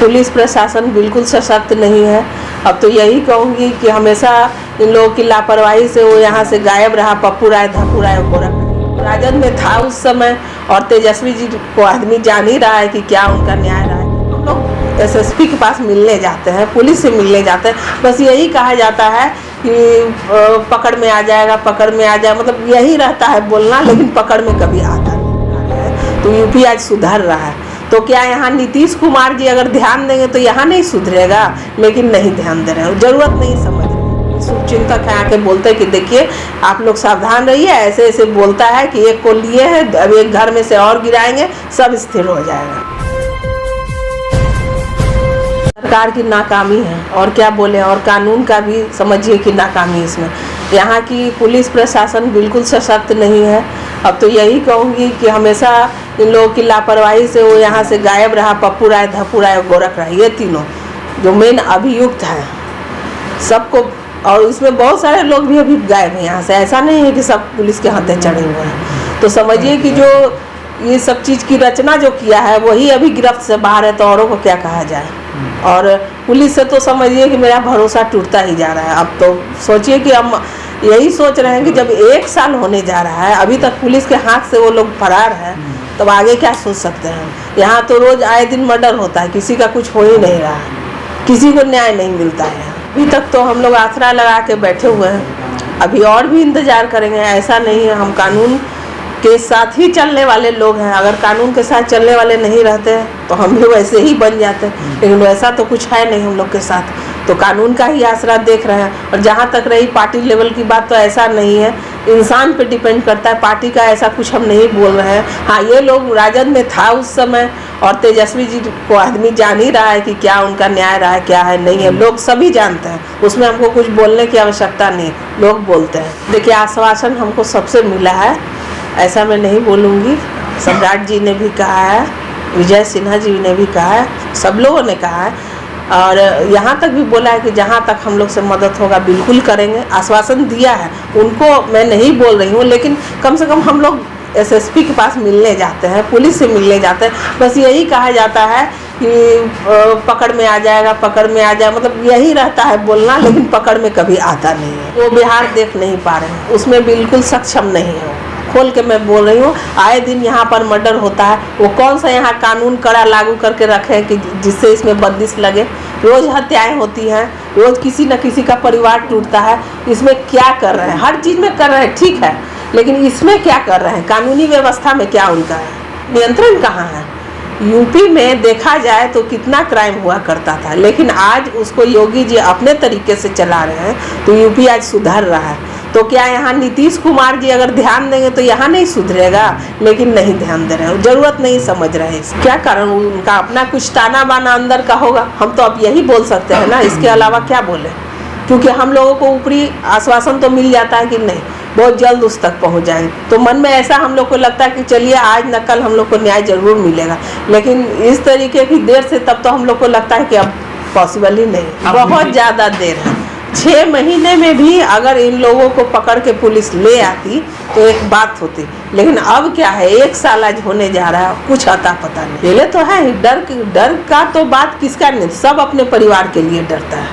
Police प्रशासन बिल्कुल सशक्त नहीं है। अब तो यही कहूँगी कि हमेशा इन लोगों की लापरवाही से वो यहाँ से गायब रहा। पप्पू राय, धप्पू राय, गोरख राजद में था उस समय, और तेजस्वी जी को आदमी जान ही रहा है कि क्या उनका न्याय रहा है। हम लोग एसएसपी के पास मिलने जाते हैं, पुलिस से मिलने जाते हैं, बस यही कहा जाता है कि पकड़ में आ जाएगा, पकड़ में आ जाएगा, मतलब यही रहता है बोलना, लेकिन पकड़ में कभी आता नहीं है। तो यूपी आज सुधर रहा है। तो क्या यहाँ नीतीश कुमार जी अगर ध्यान देंगे तो यहाँ नहीं सुधरेगा, लेकिन नहीं ध्यान दे रहे हैं, जरूरत नहीं समझ रहे। शुभचिंतक है आके बोलते हैं कि देखिए आप लोग सावधान रहिए, ऐसे ऐसे बोलता है कि एक को लिए है, अब एक घर में से और गिराएंगे, सब स्थिर हो जाएगा। सरकार की नाकामी है, और क्या बोले, और कानून का भी समझिए कि नाकामी इसमें। यहाँ की पुलिस प्रशासन बिल्कुल सशक्त नहीं है। अब तो यही कहूँगी कि हमेशा इन लोगों की लापरवाही से वो यहाँ से गायब रहा। पप्पू राय, धप्पू राय और गोरख राय, ये तीनों जो मेन अभियुक्त हैं सबको, और इसमें बहुत सारे लोग भी अभी गायब हैं यहाँ से। ऐसा नहीं है कि सब पुलिस के हाथे चढ़े हुए हैं। तो समझिए कि जो ये सब चीज़ की रचना जो किया है वही अभी गिरफ्त से बाहर है, तो औरों को क्या कहा जाए। और पुलिस से तो समझिए कि मेरा भरोसा टूटता ही जा रहा है। अब तो सोचिए कि हम यही सोच रहे हैं कि जब 1 साल होने जा रहा है, अभी तक पुलिस के हाथ से वो लोग फरार हैं, तब आगे क्या सोच सकते हैं। यहाँ तो रोज़ आए दिन मर्डर होता है, किसी का कुछ हो ही नहीं रहा है, किसी को न्याय नहीं मिलता है। अभी तक तो हम लोग आसरा लगा के बैठे हुए हैं, अभी और भी इंतज़ार करेंगे। ऐसा नहीं है, हम कानून के साथ ही चलने वाले लोग हैं। अगर कानून के साथ चलने वाले नहीं रहते तो हम भी वैसे ही बन जाते, लेकिन वैसा तो कुछ है नहीं हम लोग के साथ। तो कानून का ही आसरा देख रहे हैं। और जहाँ तक रही पार्टी लेवल की बात, तो ऐसा नहीं है, इंसान पे डिपेंड करता है। पार्टी का ऐसा कुछ हम नहीं बोल रहे हैं। हाँ, ये लोग राजद में था उस समय, और तेजस्वी जी को आदमी जान ही रहा है कि क्या उनका न्याय रहा है, क्या है नहीं है, लोग सभी जानते हैं। उसमें हमको कुछ बोलने की आवश्यकता नहीं, लोग बोलते हैं। देखिए, आश्वासन हमको सबसे मिला है, ऐसा मैं नहीं बोलूँगी। सम्राट जी ने भी कहा है, विजय सिन्हा जी ने भी कहा है, सब लोगों ने कहा है, और यहाँ तक भी बोला है कि जहाँ तक हम लोग से मदद होगा बिल्कुल करेंगे। आश्वासन दिया है, उनको मैं नहीं बोल रही हूँ, लेकिन कम से कम हम लोग एसएसपी के पास मिलने जाते हैं, पुलिस से मिलने जाते हैं, बस यही कहा जाता है कि पकड़ में आ जाएगा, पकड़ में आ जाएगा, मतलब यही रहता है बोलना, लेकिन पकड़ में कभी आता नहीं है। वो बिहार देख नहीं पा रहे हैं, उसमें बिल्कुल सक्षम नहीं है। खोल के मैं बोल रही हूँ, आए दिन यहाँ पर मर्डर होता है, वो कौन सा यहाँ कानून कड़ा लागू करके रखे हैं कि जिससे इसमें बंदिश लगे। रोज़ हत्याएं होती हैं, रोज़ किसी न किसी का परिवार टूटता है। इसमें क्या कर रहे हैं? हर चीज़ में कर रहे हैं, ठीक है, लेकिन इसमें क्या कर रहे हैं? कानूनी व्यवस्था में क्या उनका है? नियंत्रण कहाँ है? यूपी में देखा जाए तो कितना क्राइम हुआ करता था, लेकिन आज उसको योगी जी अपने तरीके से चला रहे हैं, तो यूपी आज सुधर रहा है। तो क्या यहाँ नीतीश कुमार जी अगर ध्यान देंगे तो यहाँ नहीं सुधरेगा, लेकिन नहीं ध्यान दे रहे हैं, जरूरत नहीं समझ रहे हैं। क्या कारण? उनका अपना कुछ ताना बाना अंदर का होगा, हम तो अब यही बोल सकते हैं ना, इसके अलावा क्या बोले। क्योंकि हम लोगों को ऊपरी आश्वासन तो मिल जाता है कि नहीं, बहुत जल्द उस तक पहुंच जाएंगे, तो मन में ऐसा हम लोग को लगता है कि चलिए आज न कल हम लोग को न्याय जरूर मिलेगा। लेकिन इस तरीके की देर से तब तो हम लोग को लगता है कि अब पॉसिबल ही नहीं, बहुत ज़्यादा देर है। 6 महीने में भी अगर इन लोगों को पकड़ के पुलिस ले आती तो एक बात होती, लेकिन अब क्या है, 1 साल आज होने जा रहा है, कुछ अता पता नहीं। पहले तो है डर का तो बात किसका नहीं, सब अपने परिवार के लिए डरता है,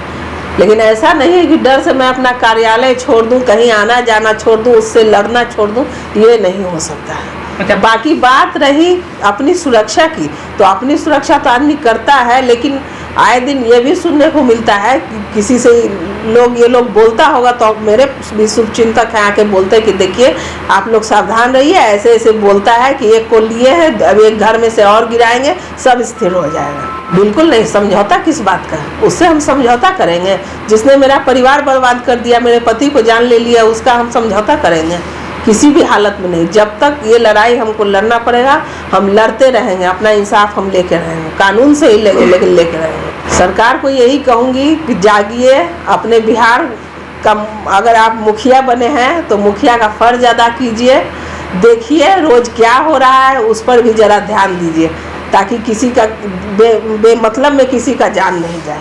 लेकिन ऐसा नहीं है कि डर से मैं अपना कार्यालय छोड़ दूं, कहीं आना जाना छोड़ दूं, उससे लड़ना छोड़ दूं, ये नहीं हो सकता है। अच्छा, बाकी बात रही अपनी सुरक्षा की, तो अपनी सुरक्षा तो आदमी करता है, लेकिन आए दिन ये भी सुनने को मिलता है कि किसी से ये लोग बोलता होगा, तो मेरे भी शुभचिंतक हैं आके बोलते हैं कि देखिए आप लोग सावधान रहिए, ऐसे ऐसे बोलता है कि एक को लिए है, अब एक घर में से और गिराएंगे, सब स्थिर हो जाएगा। बिल्कुल नहीं, समझौता किस बात का? उससे हम समझौता करेंगे? जिसने मेरा परिवार बर्बाद कर दिया, मेरे पति को जान ले लिया, उसका हम समझौता करेंगे? किसी भी हालत में नहीं। जब तक ये लड़ाई हमको लड़ना पड़ेगा, हम लड़ते रहेंगे, अपना इंसाफ हम लेके रहेंगे, कानून से ही लेके रहेंगे। सरकार को यही कहूँगी कि जागिए, अपने बिहार का अगर आप मुखिया बने हैं तो मुखिया का फर्ज अदा कीजिए, देखिए रोज़ क्या हो रहा है, उस पर भी ज़रा ध्यान दीजिए, ताकि किसी का बेमतलब में किसी का जान नहीं जाए।